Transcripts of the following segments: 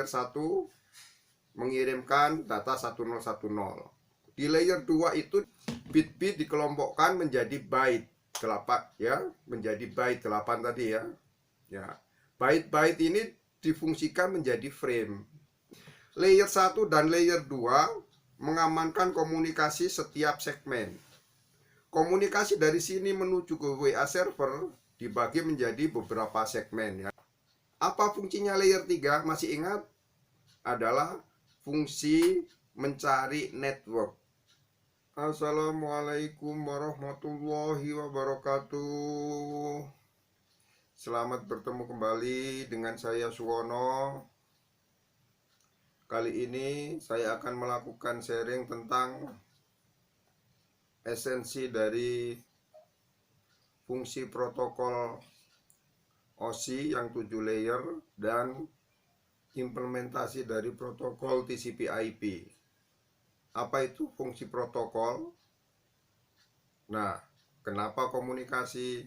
layer 1 mengirimkan data 1010. Di layer 2 itu bit-bit dikelompokkan menjadi byte 8 ya, menjadi byte 8 tadi ya. Ya. Byte-byte ini difungsikan menjadi frame. Layer 1 dan layer 2 mengamankan komunikasi setiap segmen. Komunikasi dari sini menuju ke WA server dibagi menjadi beberapa segmen ya. Apa fungsinya layer 3? Masih ingat? Adalah fungsi mencari network. Assalamualaikum warahmatullahi wabarakatuh. Selamat bertemu kembali dengan saya Suwono. Kali ini saya akan melakukan sharing tentang esensi dari fungsi protokol OSI yang 7 layer dan implementasi dari protokol TCP/IP. Apa itu fungsi protokol? Nah, kenapa komunikasi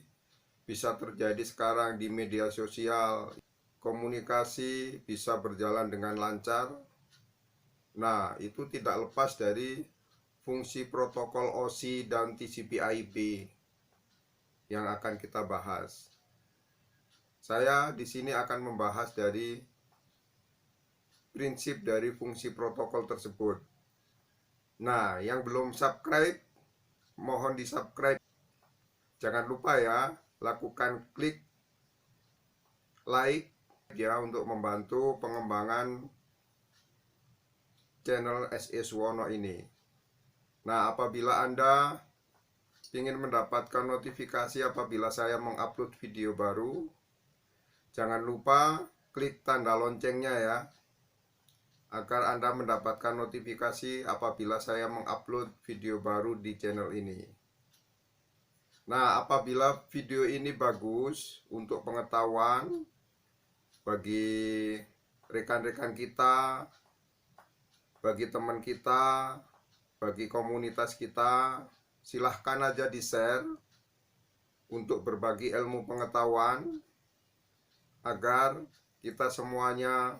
bisa terjadi sekarang di media sosial? Komunikasi bisa berjalan dengan lancar. Nah, itu tidak lepas dari fungsi protokol OSI dan TCP/IP yang akan kita bahas. Saya di sini akan membahas dari prinsip dari fungsi protokol tersebut. Nah, yang belum subscribe, mohon di-subscribe. Jangan lupa ya, lakukan klik like ya untuk membantu pengembangan channel SE Suwono ini. Nah, apabila Anda ingin mendapatkan notifikasi apabila saya mengupload video baru, jangan lupa klik tanda loncengnya ya, agar Anda mendapatkan notifikasi apabila saya mengupload video baru di channel ini. Nah, apabila video ini bagus untuk pengetahuan bagi rekan-rekan kita, bagi teman kita, bagi komunitas kita, silahkan aja di-share untuk berbagi ilmu pengetahuan agar kita semuanya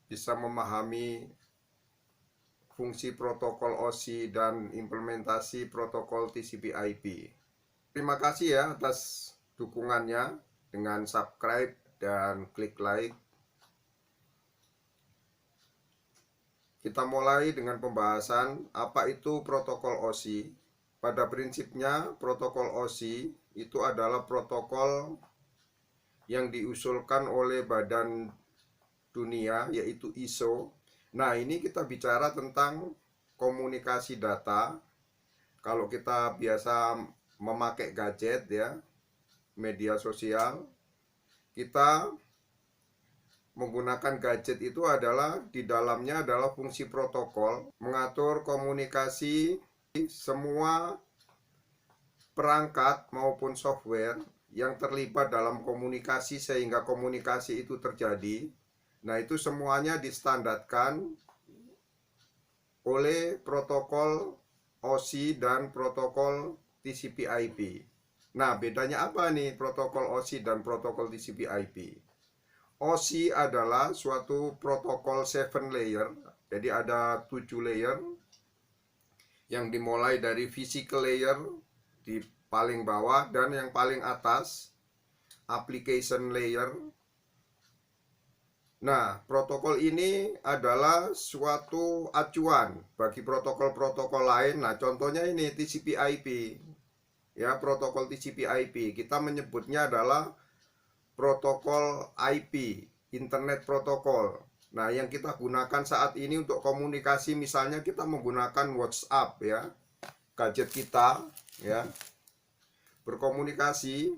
bisa memahami fungsi protokol OSI dan implementasi protokol TCP/IP. Terima kasih ya atas dukungannya dengan subscribe dan klik like. Kita mulai dengan pembahasan apa itu protokol OSI. Pada prinsipnya, protokol OSI itu adalah protokol yang diusulkan oleh Badan Dunia, yaitu ISO. Nah, ini kita bicara tentang komunikasi data. Kalau kita biasa memakai gadget ya, media sosial, kita menggunakan gadget itu adalah di dalamnya adalah fungsi protokol mengatur komunikasi semua perangkat maupun software yang terlibat dalam komunikasi sehingga komunikasi itu terjadi. Nah, itu semuanya distandarkan oleh protokol OSI dan protokol TCP/IP. Nah, bedanya apa nih protokol OSI dan protokol TCP/IP? OSI adalah suatu protokol 7 layer. Jadi ada 7 layer yang dimulai dari physical layer di paling bawah dan yang paling atas application layer. Nah, protokol ini adalah suatu acuan bagi protokol-protokol lain. Nah, contohnya ini TCP/IP. Ya, protokol TCP/IP. Kita menyebutnya adalah protokol IP, Internet Protocol. Nah, yang kita gunakan saat ini untuk komunikasi, misalnya kita menggunakan WhatsApp ya, gadget kita ya, berkomunikasi.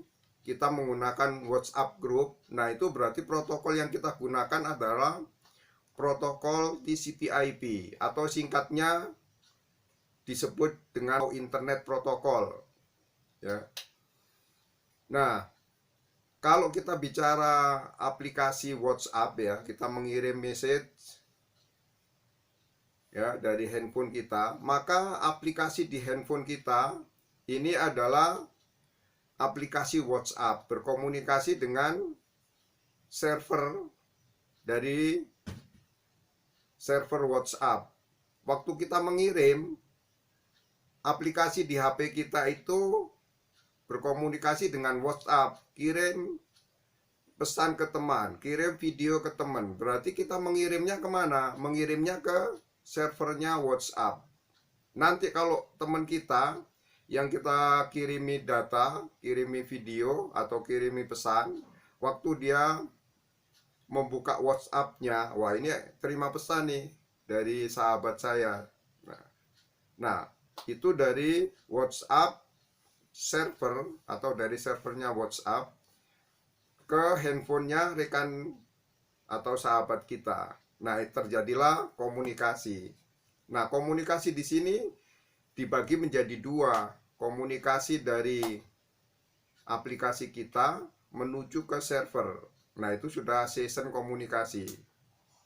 Kita menggunakan WhatsApp group. Nah, itu berarti protokol yang kita gunakan adalah protokol TCP/IP atau singkatnya disebut dengan Internet Protocol ya. Nah, kalau kita bicara aplikasi WhatsApp ya, kita mengirim message ya dari handphone kita, maka aplikasi di handphone kita ini adalah aplikasi WhatsApp berkomunikasi dengan server dari server WhatsApp. Waktu kita mengirim, aplikasi di HP kita itu berkomunikasi dengan WhatsApp, kirim pesan ke teman, kirim video ke teman. Berarti kita mengirimnya kemana? Mengirimnya ke servernya WhatsApp. Nanti kalau teman kita yang kita kirimi data, kirimi video, atau kirimi pesan, waktu dia membuka WhatsApp-nya, wah ini terima pesan nih dari sahabat saya. Nah, itu dari WhatsApp server atau dari servernya WhatsApp ke handphonenya rekan atau sahabat kita. Nah, terjadilah komunikasi. Nah, komunikasi di sini dibagi menjadi dua. Komunikasi dari aplikasi kita menuju ke server. Nah, itu sudah session komunikasi.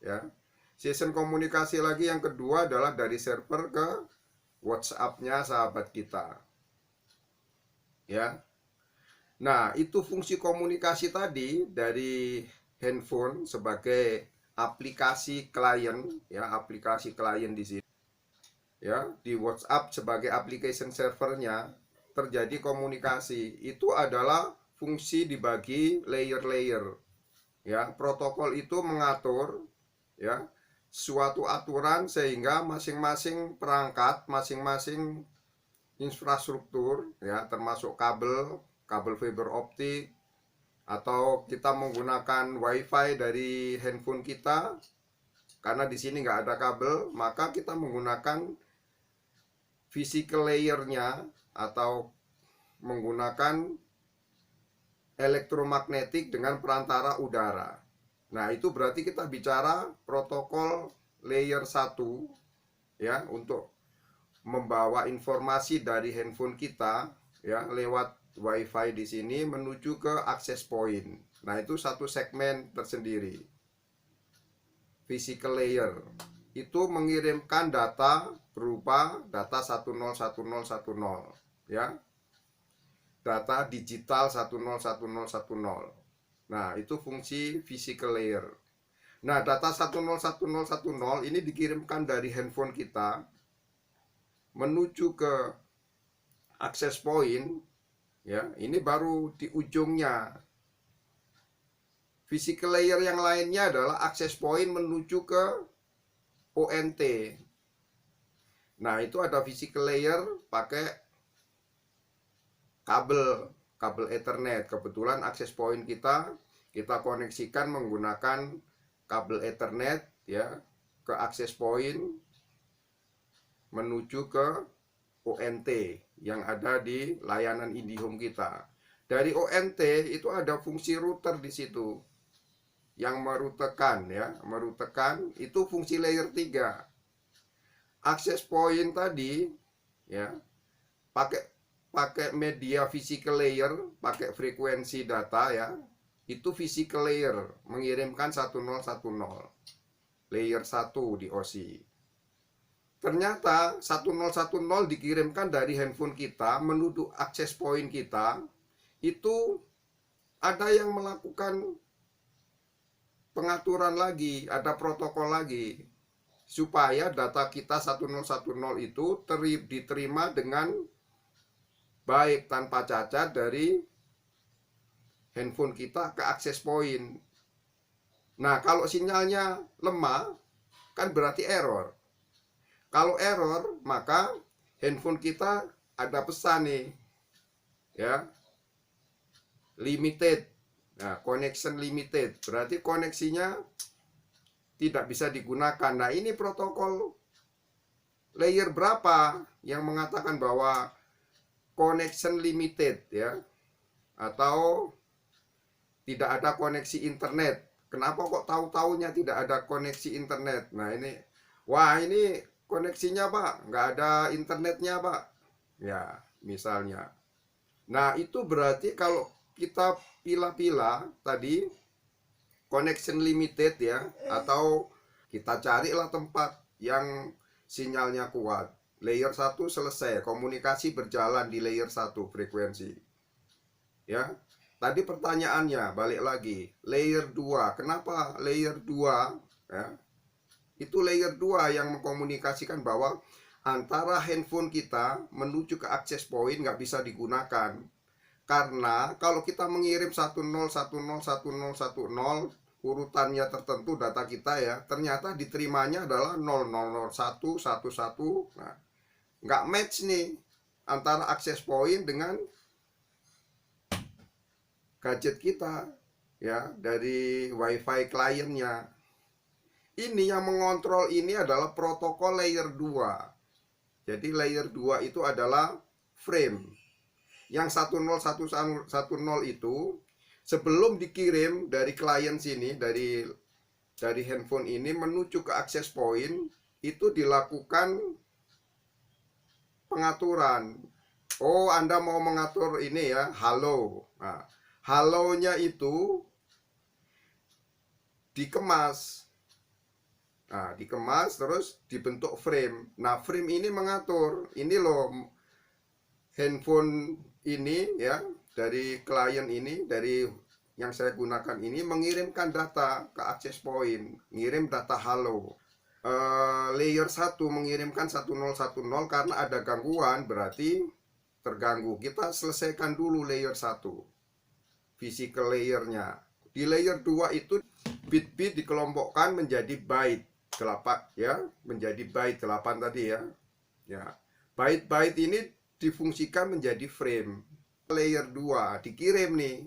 Ya. Session komunikasi lagi yang kedua adalah dari server ke WhatsApp-nya sahabat kita. Ya. Nah, itu fungsi komunikasi tadi dari handphone sebagai aplikasi klien, ya, aplikasi klien di sini. Ya, di WhatsApp sebagai application servernya terjadi komunikasi. Itu adalah fungsi dibagi layer-layer. Ya, protokol itu mengatur ya suatu aturan sehingga masing-masing perangkat, masing-masing infrastruktur ya, termasuk kabel fiber optik, atau kita menggunakan WiFi dari handphone kita. Karena di sini nggak ada kabel, maka kita menggunakan physical layer-nya atau menggunakan elektromagnetik dengan perantara udara. Nah, itu berarti kita bicara protokol layer 1 ya, untuk membawa informasi dari handphone kita ya lewat WiFi di sini menuju ke access point. Nah, itu satu segmen tersendiri. Physical layer itu mengirimkan data berupa data 101010 ya. Data digital 101010. Nah, itu fungsi physical layer. Nah, data 101010 ini dikirimkan dari handphone kita menuju ke access point ya. Ini baru di ujungnya. Physical layer yang lainnya adalah access point menuju ke ONT. Nah, itu ada physical layer pakai kabel Ethernet. Kebetulan access point kita koneksikan menggunakan kabel Ethernet ya ke access point menuju ke ONT yang ada di layanan IndiHome kita. Dari ONT itu ada fungsi router di situ yang merutekan ya, merutekan itu fungsi layer 3. Access point tadi ya pakai media physical layer, pakai frekuensi data ya. Itu physical layer mengirimkan 1010. Layer 1 di OSI. Ternyata 1010 dikirimkan dari handphone kita menuju access point kita. Itu ada yang melakukan pengaturan lagi, ada protokol lagi supaya data kita 1010 itu diterima dengan baik tanpa cacat dari handphone kita ke access point. Nah, kalau sinyalnya lemah kan berarti error. Kalau error, maka handphone kita ada pesan nih ya, limited. Nah, connection limited berarti koneksinya tidak bisa digunakan. Nah, ini protokol layer berapa yang mengatakan bahwa connection limited ya, atau tidak ada koneksi internet. Kenapa kok tahu-taunya tidak ada koneksi internet? Nah, ini wah, ini koneksinya Pak, nggak ada internetnya Pak. Ya, misalnya. Nah, itu berarti kalau kita pilah-pilah tadi connection limited ya, atau kita carilah tempat yang sinyalnya kuat. Layer 1 selesai, komunikasi berjalan di layer 1 frekuensi. Ya. Tadi pertanyaannya balik lagi, layer 2. Kenapa layer 2 ya? Itu layer 2 yang mengkomunikasikan bahwa antara handphone kita menuju ke access point nggak bisa digunakan. Karena kalau kita mengirim 10101010 urutannya tertentu data kita ya, ternyata diterimanya adalah 000111. Nah, nggak match nih antara access point dengan gadget kita ya, dari wifi kliennya. Ini yang mengontrol ini adalah protokol layer 2. Jadi layer 2 itu adalah frame. Yang 10110 itu sebelum dikirim dari klien sini, dari handphone ini menuju ke access point, itu dilakukan pengaturan. Oh, Anda mau mengatur ini ya, halo. Nah, halonya itu dikemas. Nah, dikemas terus dibentuk frame. Nah, frame ini mengatur, ini loh handphone ini ya, dari klien ini, dari yang saya gunakan ini mengirimkan data ke access point, ngirim data halo. Layer 1 mengirimkan 1010 karena ada gangguan, berarti terganggu. Kita selesaikan dulu layer 1, physical layernya. Di layer 2 itu bit-bit dikelompokkan menjadi byte 8 ya, menjadi byte 8 tadi ya. Ya. Byte-byte ini difungsikan menjadi frame. Layer 2 dikirim nih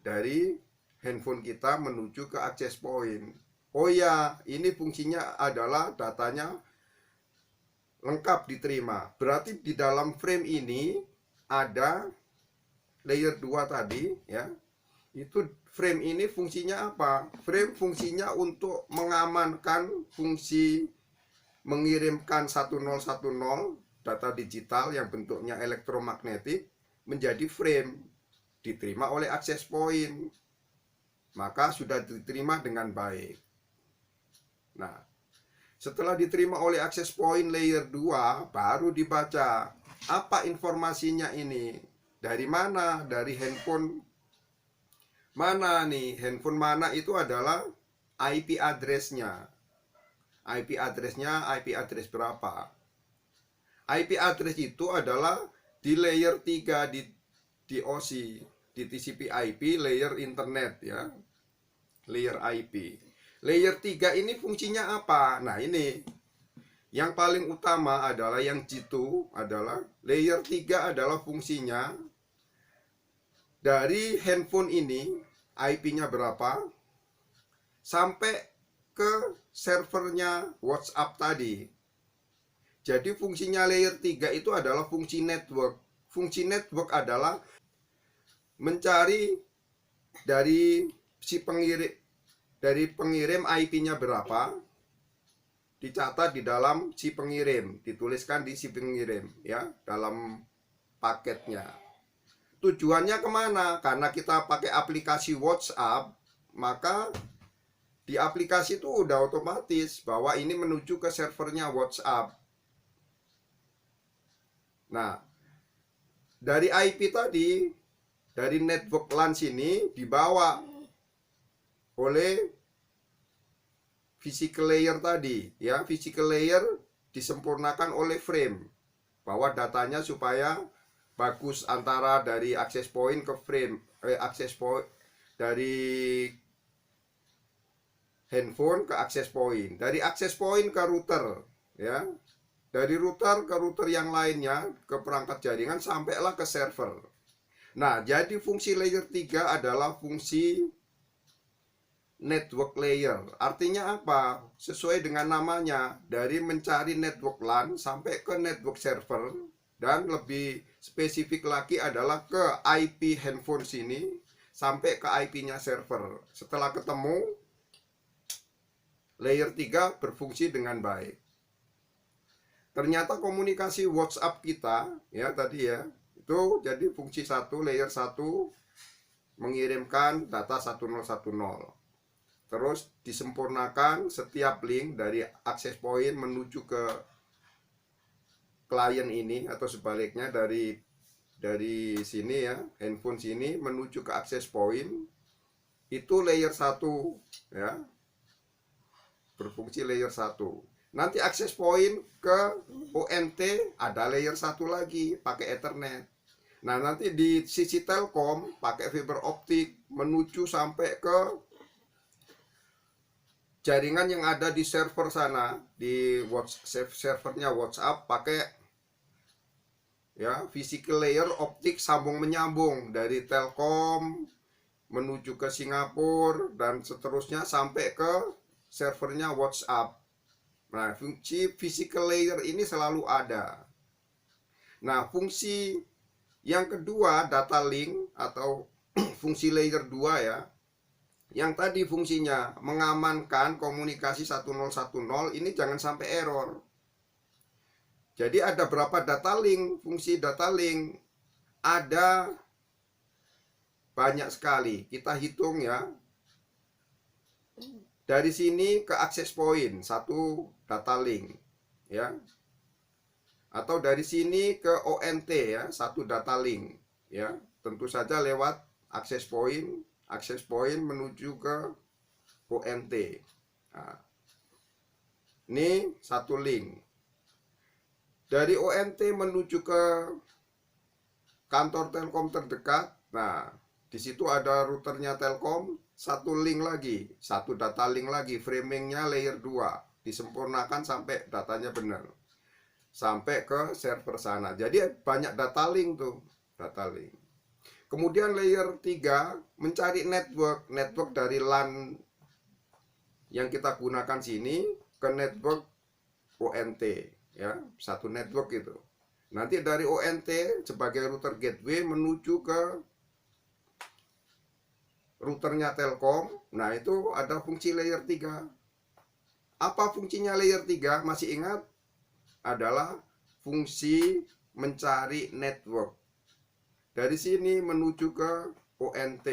dari handphone kita menuju ke access point. Oh ya, ini fungsinya adalah datanya lengkap diterima. Berarti di dalam frame ini ada layer 2 tadi ya. Itu frame ini fungsinya apa? Frame fungsinya untuk mengamankan fungsi mengirimkan 1010 data digital yang bentuknya elektromagnetik menjadi frame, diterima oleh access point, maka sudah diterima dengan baik. Nah, setelah diterima oleh access point layer 2, baru dibaca apa informasinya ini, dari mana, dari handphone mana nih, handphone mana, itu adalah IP address-nya. IP address-nya IP address berapa? IP address itu adalah di layer 3 di OSI, di TCP IP layer internet ya. Layer IP. Layer 3 ini fungsinya apa? Nah, ini yang paling utama adalah yang G2 adalah layer 3 adalah fungsinya dari handphone ini IP-nya berapa sampai ke servernya WhatsApp tadi. Jadi fungsinya layer 3 itu adalah fungsi network. Fungsi network adalah mencari dari si pengirim IP-nya berapa, dicatat di dalam si pengirim, dituliskan di si pengirim ya, dalam paketnya. Tujuannya kemana? Karena kita pakai aplikasi WhatsApp, maka di aplikasi itu udah otomatis bahwa ini menuju ke servernya WhatsApp. Nah, dari IP tadi, dari network LAN sini dibawa oleh physical layer tadi ya. Physical layer disempurnakan oleh frame, bahwa datanya supaya bagus antara dari access point ke frame, access point dari handphone ke access point, dari access point ke router ya, dari router ke router yang lainnya, ke perangkat jaringan, sampailah ke server. Nah, jadi fungsi layer 3 adalah fungsi network layer. Artinya apa? Sesuai dengan namanya, dari mencari network LAN sampai ke network server, dan lebih spesifik lagi adalah ke IP handphone sini sampai ke IP-nya server. Setelah ketemu, layer 3 berfungsi dengan baik. Ternyata komunikasi WhatsApp kita ya tadi ya, itu jadi fungsi 1, layer 1 mengirimkan data 1010. Terus disempurnakan setiap link dari access point menuju ke klien ini, atau sebaliknya dari sini ya, handphone sini menuju ke access point, itu layer 1 ya. berfungsi layer 1. Nanti akses point ke ONT ada layer 1 lagi pakai Ethernet. Nah, nanti di sisi Telkom pakai fiber optik menuju sampai ke jaringan yang ada di server sana, di servernya WhatsApp pakai ya physical layer optik sambung menyambung dari Telkom menuju ke Singapura dan seterusnya sampai ke servernya WhatsApp. Nah, fungsi physical layer ini selalu ada. Nah, fungsi yang kedua data link atau fungsi layer 2 ya. Yang tadi fungsinya mengamankan komunikasi 1010 ini jangan sampai error. Jadi ada berapa data link? Fungsi data link ada banyak sekali. Kita hitung ya. Dari sini ke access point satu data link ya. Atau dari sini ke ONT ya, satu data link ya. Tentu saja lewat access point menuju ke ONT. Nah, ini satu link. Dari ONT menuju ke kantor Telkom terdekat. Nah, di situ ada routernya Telkom, satu link lagi, satu data link lagi, framingnya layer 2, disempurnakan sampai datanya benar. Sampai ke server sana. Jadi banyak data link tuh, data link. Kemudian layer 3 mencari network dari LAN yang kita gunakan sini ke network ONT ya, satu network itu. Nanti dari ONT sebagai router gateway menuju ke routernya Telkom. Nah, itu ada fungsi layer 3. Apa fungsinya layer 3? Masih ingat? Adalah fungsi mencari network. Dari sini menuju ke ONT.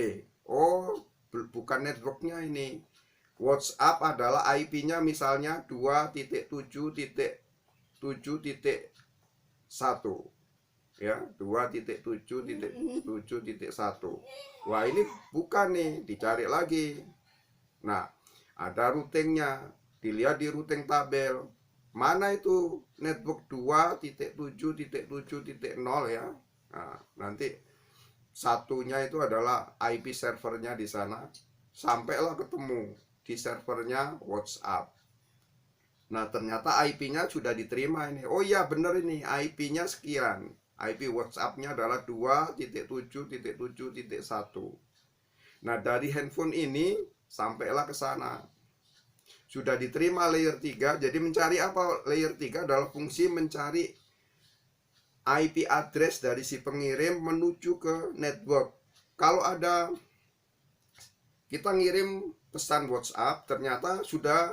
Oh, bukan networknya ini. WhatsApp adalah IP-nya misalnya 2.7.7.1 ya, 2.7.7.1. Wah, ini bukan nih, dicari lagi. Nah, ada routingnya, dilihat di routing tabel. Mana itu network 2.7.7.0 ya. Nah, nanti satunya itu adalah IP servernya di sana. Sampailah ketemu di servernya WhatsApp. Nah, ternyata IP-nya sudah diterima ini. Oh iya, bener ini, IP-nya sekian. IP WhatsApp-nya adalah 2.7.7.1. Nah, dari handphone ini sampailah ke sana. Sudah diterima layer 3. Jadi mencari apa? Layer 3 adalah fungsi mencari IP address dari si pengirim menuju ke network. Kalau ada kita ngirim pesan WhatsApp, ternyata sudah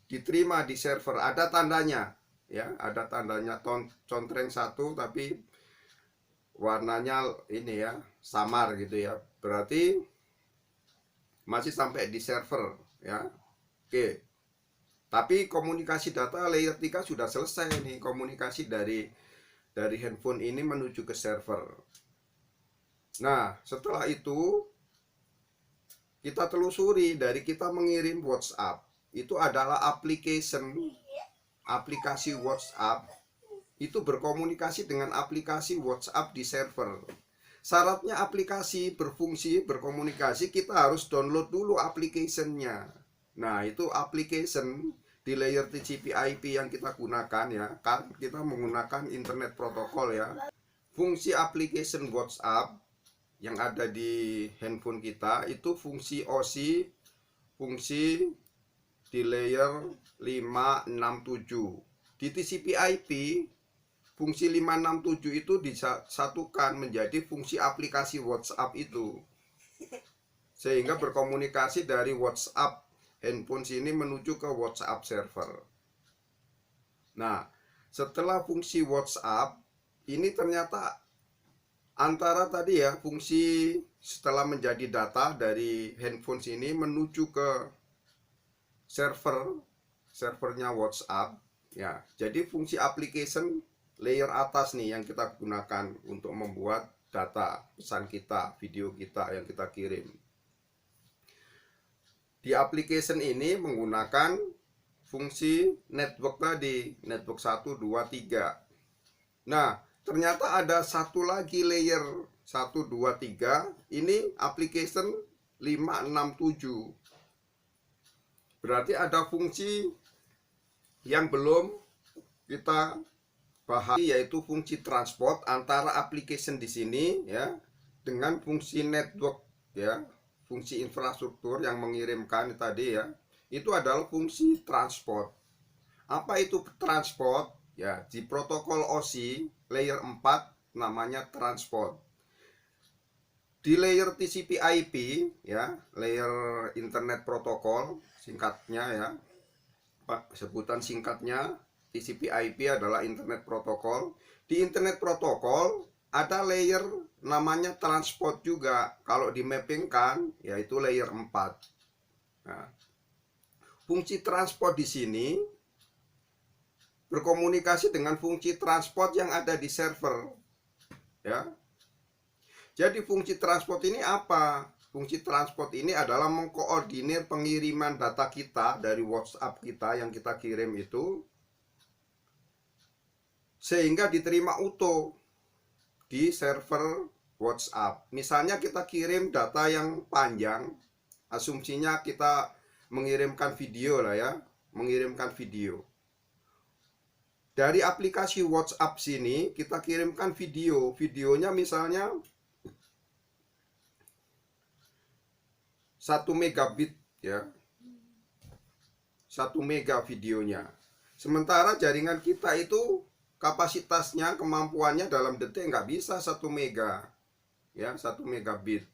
diterima di server, ada tandanya ya, ada tandanya contreng 1 tapi warnanya ini ya, samar gitu ya. Berarti masih sampai di server ya. Oke. Tapi komunikasi data layer 3 sudah selesai nih, komunikasi dari handphone ini menuju ke server. Nah, setelah itu kita telusuri dari kita mengirim WhatsApp. Itu adalah aplikasi WhatsApp itu berkomunikasi dengan aplikasi WhatsApp di server. Syaratnya aplikasi berfungsi berkomunikasi, kita harus download dulu application-nya. Nah, itu application di layer TCP/IP yang kita gunakan ya, kan kita menggunakan internet protokol ya. Fungsi application WhatsApp yang ada di handphone kita itu fungsi OSI, fungsi di layer 567. Di TCP/IP fungsi 567 itu disatukan menjadi fungsi aplikasi WhatsApp itu, sehingga berkomunikasi dari WhatsApp handphone sini menuju ke WhatsApp server. Nah, setelah fungsi WhatsApp ini ternyata antara tadi ya, fungsi setelah menjadi data dari handphone sini menuju ke servernya WhatsApp ya. Jadi fungsi application layer atas nih yang kita gunakan untuk membuat data pesan kita, video kita yang kita kirim. Di application ini menggunakan fungsi network tadi, network 1, 2, 3. Nah, ternyata ada satu lagi layer 1, 2, 3. Ini application 5, 6, 7. Berarti ada fungsi yang belum kita bahas, yaitu fungsi transport antara application di sini ya dengan fungsi network ya, fungsi infrastruktur yang mengirimkan tadi ya. Itu adalah fungsi transport. Apa itu transport? Ya, di protokol OSI layer 4 namanya transport. Di layer TCP/IP ya, layer internet protokol singkatnya ya. Sebutan singkatnya TCP/IP adalah internet protokol. Di internet protokol ada layer namanya transport juga. Kalau dimappingkan yaitu layer 4. Nah, fungsi transport di sini berkomunikasi dengan fungsi transport yang ada di server. Ya. Jadi fungsi transport ini apa? Fungsi transport ini adalah mengkoordinir pengiriman data kita dari WhatsApp kita yang kita kirim itu sehingga diterima utuh di server WhatsApp. Misalnya kita kirim data yang panjang, asumsinya kita mengirimkan video lah ya, mengirimkan video. Dari aplikasi WhatsApp sini kita kirimkan video. Videonya misalnya 1 megabit ya. 1 mega videonya. Sementara jaringan kita itu kapasitasnya, kemampuannya dalam detik nggak bisa 1 mega ya, 1 megabit.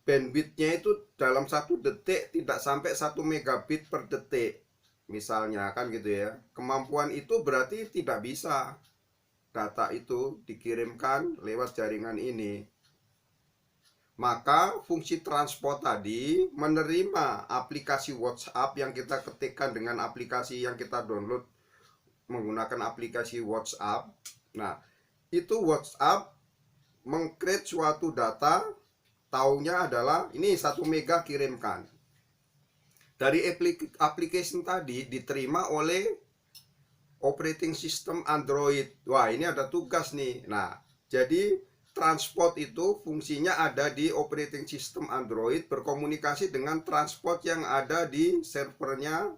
Bandwidthnya itu dalam 1 detik tidak sampai 1 megabit per detik misalnya, kan gitu ya. Kemampuan itu berarti tidak bisa data itu dikirimkan lewat jaringan ini. Maka fungsi transport tadi menerima aplikasi WhatsApp yang kita ketikkan dengan aplikasi yang kita download menggunakan aplikasi WhatsApp. Nah, itu WhatsApp meng-create suatu data, taunya adalah ini 1 mega kirimkan. Dari application tadi diterima oleh operating system Android. Wah, ini ada tugas nih. Nah, jadi transport itu fungsinya ada di operating system Android berkomunikasi dengan transport yang ada di servernya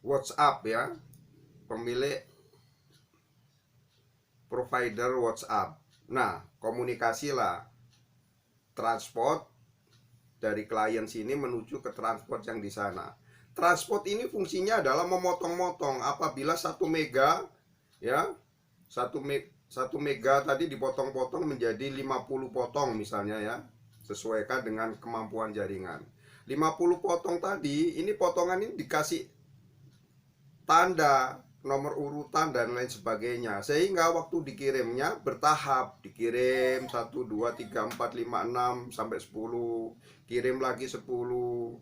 WhatsApp ya, pemilik provider WhatsApp. Nah, komunikasilah transport dari klien sini menuju ke transport yang di sana. Transport ini fungsinya adalah memotong-motong. Apabila 1 mega ya, 1 mega tadi dipotong-potong menjadi 50 potong misalnya ya, sesuaikan dengan kemampuan jaringan. 50 potong tadi, ini potongan ini dikasih tanda, nomor urutan dan lain sebagainya, sehingga waktu dikirimnya bertahap, dikirim 1, 2, 3, 4, 5, 6 sampai 10, kirim lagi 10.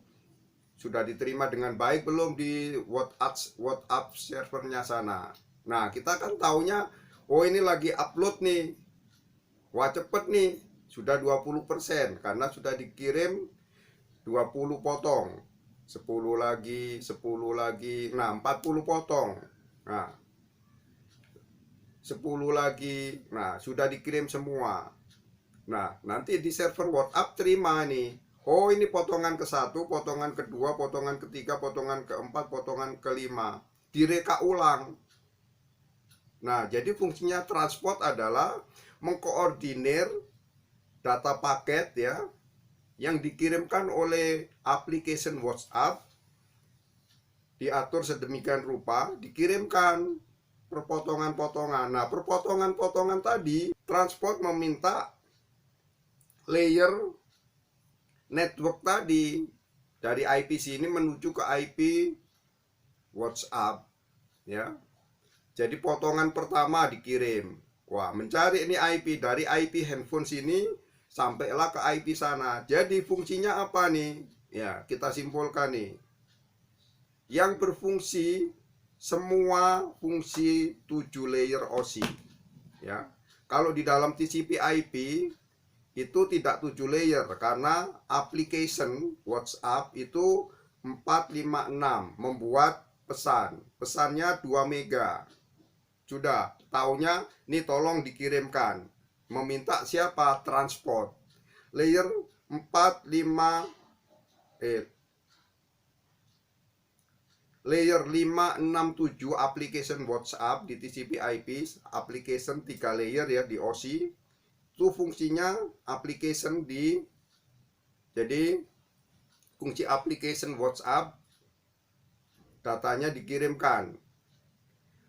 Sudah diterima dengan baik belum di WhatsApp servernya sana. Nah, kita kan taunya, oh ini lagi upload nih, wah cepet nih, sudah 20% karena sudah dikirim 20 potong, 10 lagi, 10 lagi, nah 40 potong. Nah, 10 lagi, nah sudah dikirim semua. Nah, nanti di server WhatsApp terima nih, oh ini potongan ke-1, potongan kedua, potongan ketiga, potongan keempat, potongan kelima, direka ulang. Nah, jadi fungsinya transport adalah mengkoordinir data paket ya yang dikirimkan oleh application WhatsApp, diatur sedemikian rupa, dikirimkan perpotongan-potongan. Nah, perpotongan-potongan tadi transport meminta layer network tadi dari IP sini menuju ke IP WhatsApp ya. Jadi potongan pertama dikirim. Wah, mencari ini IP dari IP handphone sini sampailah ke IP sana. Jadi fungsinya apa nih? Ya, kita simpulkan nih. Yang berfungsi semua fungsi 7 layer OSI ya. Kalau di dalam TCP/IP itu tidak 7 layer karena application WhatsApp itu 456 membuat pesannya 2 mega. Sudah taunya nih tolong dikirimkan, meminta siapa? Transport. Layer 567 application WhatsApp di TCP/IP, application 3 layer ya di OSI. Itu fungsinya application jadi fungsi application WhatsApp, datanya dikirimkan,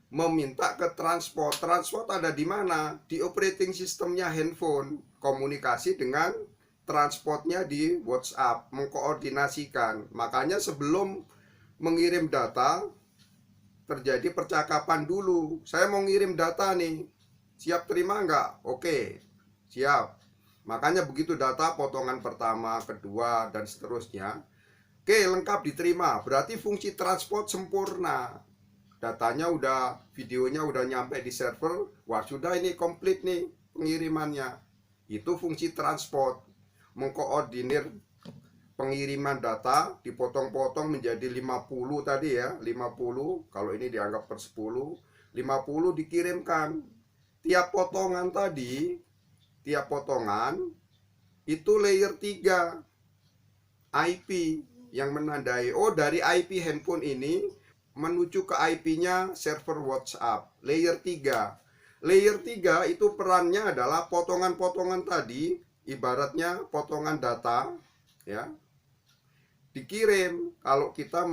meminta ke transport. Transport ada di mana? Di operating systemnya handphone, komunikasi dengan transportnya di WhatsApp, mengkoordinasikan. Makanya sebelum mengirim data terjadi percakapan dulu. Saya mau ngirim data nih, siap terima nggak? Oke, siap. Makanya begitu data potongan pertama, kedua, dan seterusnya, oke, lengkap diterima. Berarti fungsi transport sempurna. Datanya udah, videonya udah nyampe di server. Wah, sudah ini komplit nih pengirimannya. Itu fungsi transport, mengkoordinir pengiriman data, dipotong-potong menjadi 50 tadi ya, 50. Kalau ini dianggap per 10, 50 dikirimkan. Tiap potongan tadi, tiap potongan itu layer 3 IP yang menandai, oh dari IP handphone ini menuju ke IP-nya server WhatsApp. Layer 3. Layer 3 itu perannya adalah potongan-potongan tadi, ibaratnya potongan data ya, dikirim. Kalau kita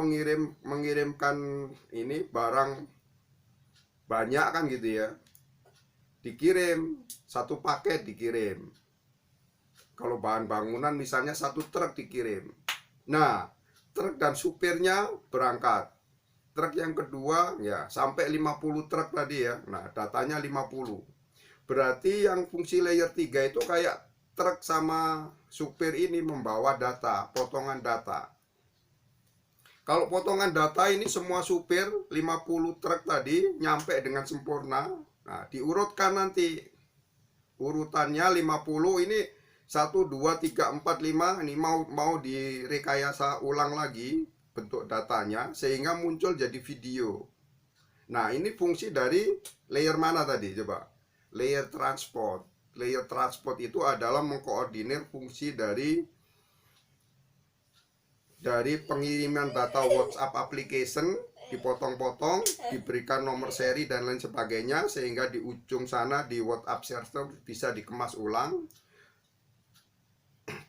mengirimkan ini barang banyak kan gitu ya, dikirim satu paket, dikirim. Kalau bahan bangunan misalnya satu truk dikirim. Nah, truk dan supirnya berangkat. Truk yang kedua ya sampai 50 truk tadi ya. Nah, datanya 50. Berarti yang fungsi layer 3 itu kayak truk sama supir ini membawa data, potongan data. Kalau potongan data ini semua supir 50 truk tadi nyampe dengan sempurna. Nah, diurutkan nanti. Urutannya 50 ini 1, 2, 3, 4, 5. Ini mau direkayasa ulang lagi bentuk datanya sehingga muncul jadi video. Nah, ini fungsi dari layer mana tadi coba? Layer transport. Layer transport itu adalah mengkoordinir fungsi dari pengiriman data WhatsApp application, dipotong-potong, diberikan nomor seri dan lain sebagainya, sehingga di ujung sana di WhatsApp server bisa dikemas ulang.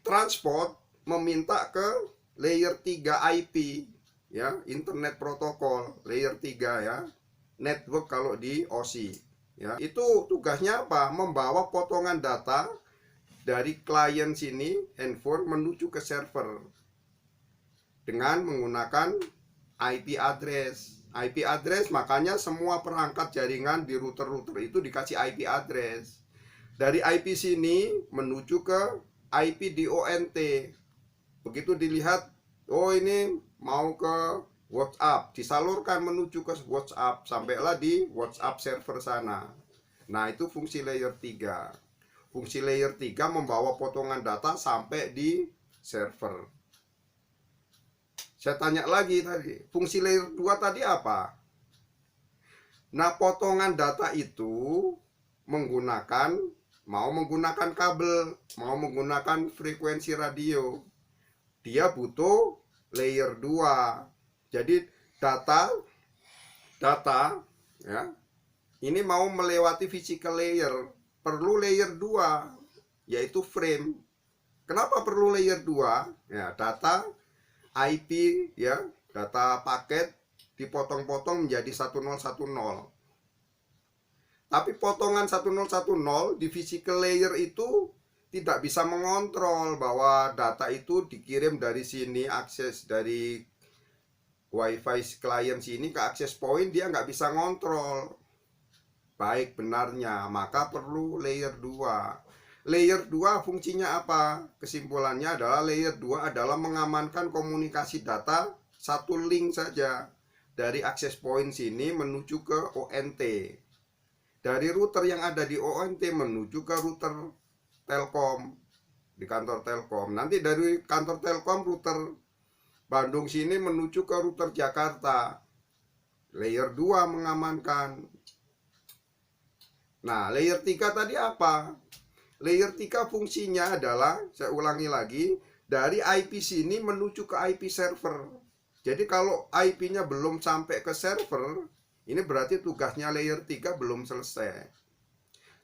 Transport meminta ke layer 3 IP ya, internet protokol layer 3 ya, network kalau di OSI ya. Itu tugasnya apa? Membawa potongan data dari klien sini handphone menuju ke server dengan menggunakan IP address. IP address, makanya semua perangkat jaringan di router-router itu dikasih IP address. Dari IP sini menuju ke IP di ONT. Begitu dilihat, oh ini mau ke WhatsApp, disalurkan menuju ke WhatsApp, sampailah di WhatsApp server sana. Nah, itu fungsi layer 3. Fungsi layer 3 membawa potongan data sampai di server. Saya tanya lagi tadi, fungsi layer 2 tadi apa? Nah, potongan data itu mau menggunakan kabel, mau menggunakan frekuensi radio. Dia butuh layer 2. Jadi data ya, ini mau melewati physical layer, perlu layer 2, yaitu frame. Kenapa perlu layer 2? Ya, data IP ya, data paket dipotong-potong menjadi 1010. Tapi potongan 1010 di physical layer itu tidak bisa mengontrol bahwa data itu dikirim dari sini, akses dari WiFi klien sini ke akses point, dia nggak bisa ngontrol baik benarnya, maka perlu layer 2. Layer 2 fungsinya apa? Kesimpulannya adalah layer 2 adalah mengamankan komunikasi data satu link saja dari akses point sini menuju ke ONT. Dari router yang ada di ONT menuju ke router Telkom. di kantor Telkom. Nanti dari kantor Telkom router Bandung sini menuju ke router Jakarta. Layer 2 mengamankan. Nah, layer 3 tadi apa? Layer 3 fungsinya adalah, saya ulangi lagi, dari IP sini menuju ke IP server. Jadi kalau IP-nya belum sampai ke server, ini berarti tugasnya layer 3 belum selesai.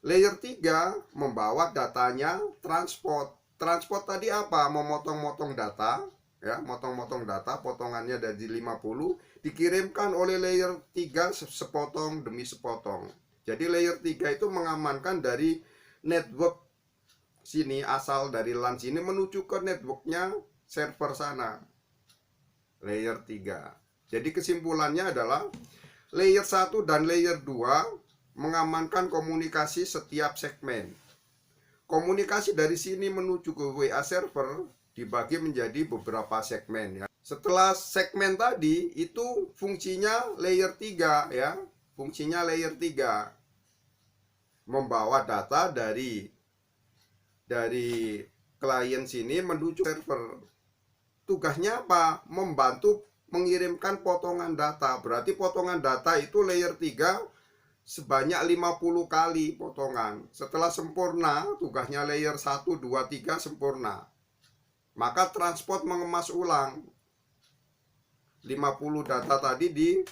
Layer 3 membawa datanya transport. Transport tadi apa? Memotong-motong data, ya, motong-motong data, potongannya dari 50 dikirimkan oleh layer 3 sepotong demi sepotong. Jadi layer 3 itu mengamankan dari network sini, asal dari LAN sini menuju ke networknya server sana. Layer 3. Jadi kesimpulannya adalah layer 1 dan layer 2 mengamankan komunikasi setiap segmen. Komunikasi dari sini menuju ke WA server dibagi menjadi beberapa segmen, ya. Setelah segmen tadi itu fungsinya layer 3, ya. Fungsinya layer 3 membawa data dari klien sini menuju server. Tugasnya apa? Membantu mengirimkan potongan data. Berarti potongan data itu layer 3 sebanyak 50 kali potongan. Setelah sempurna, tugasnya layer 1, 2, 3 sempurna. Maka transport mengemas ulang 50 data tadi,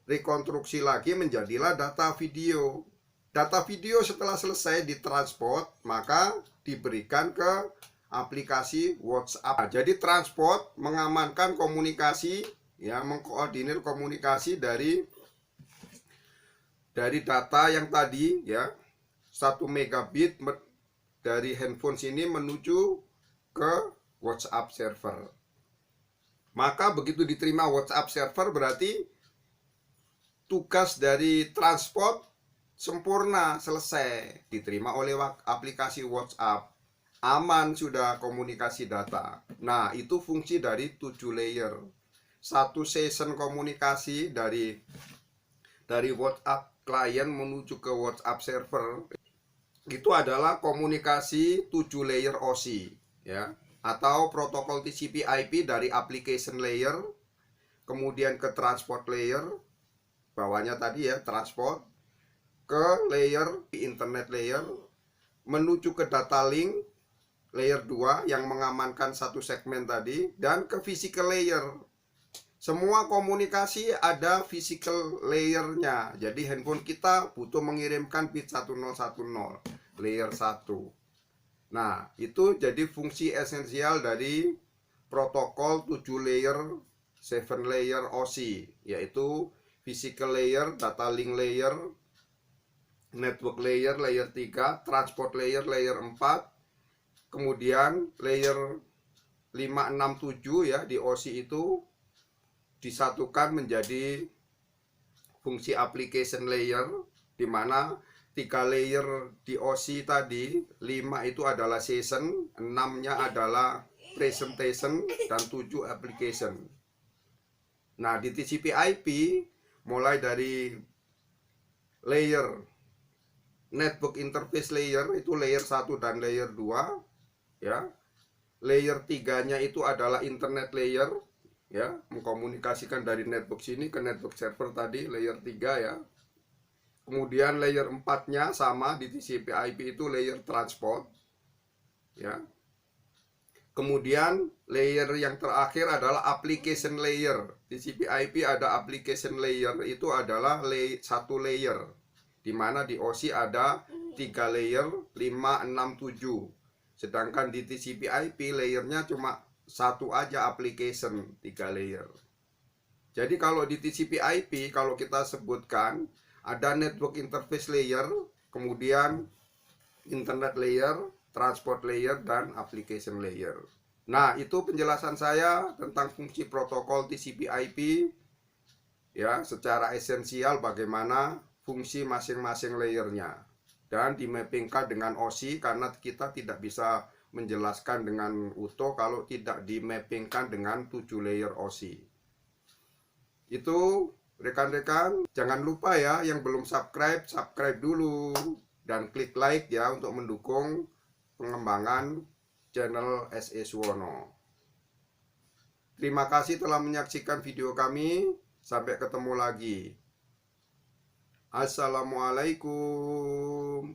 direkonstruksi lagi menjadilah data video. Data video setelah selesai ditransport, maka diberikan ke aplikasi WhatsApp. Jadi transport mengamankan komunikasi, ya, mengkoordinir komunikasi dari data yang tadi, ya, 1 megabit dari handphone sini menuju ke WhatsApp server. Maka begitu diterima WhatsApp server, berarti tugas dari transport sempurna, selesai, diterima oleh aplikasi WhatsApp, aman sudah komunikasi data. Nah, itu fungsi dari 7 layer. Satu session komunikasi dari WhatsApp klien menuju ke WhatsApp server itu adalah komunikasi 7 layer OSI, ya, atau protokol TCP/IP dari application layer, kemudian ke transport layer, bawahnya tadi, ya, transport, ke layer internet layer, menuju ke data link layer 2 yang mengamankan satu segmen tadi, dan ke physical layer. Semua komunikasi ada physical layernya. Jadi handphone kita butuh mengirimkan bit 1010 layer 1. Nah, itu jadi fungsi esensial dari protokol 7 layer, 7 layer OSI, yaitu physical layer, data link layer, network layer, layer 3, transport layer, layer 4, kemudian layer 5, 6, 7, ya, di OSI itu disatukan menjadi fungsi application layer, di mana 3 layer di OSI tadi, 5 itu adalah session, 6-nya adalah presentation, dan 7 application. Nah, di TCP/IP mulai dari layer network interface layer itu layer 1 dan layer 2, ya. Layer 3-nya itu adalah internet layer, ya, mengkomunikasikan dari network sini ke network server tadi, layer 3, ya. Kemudian layer 4-nya sama di TCP/IP itu layer transport, ya. Kemudian layer yang terakhir adalah application layer. TCP/IP ada application layer, itu adalah satu layer, di mana di OSI ada 3 layer, 5, 6, 7. Sedangkan di TCP/IP layernya cuma satu aja, application, 3 layer. Jadi kalau di TCP/IP, kalau kita sebutkan ada network interface layer, kemudian internet layer, transport layer, dan application layer. Nah, itu penjelasan saya tentang fungsi protokol TCP/IP, ya, secara esensial bagaimana fungsi masing-masing layernya, dan dimappingkan dengan OSI karena kita tidak bisa menjelaskan dengan utuh kalau tidak dimappingkan dengan 7 layer OSI. Itu rekan-rekan, jangan lupa, ya, yang belum subscribe, subscribe dulu dan klik like, ya, untuk mendukung pengembangan channel SE Suwono. Terima kasih telah menyaksikan video kami. Sampai ketemu lagi. Assalamualaikum.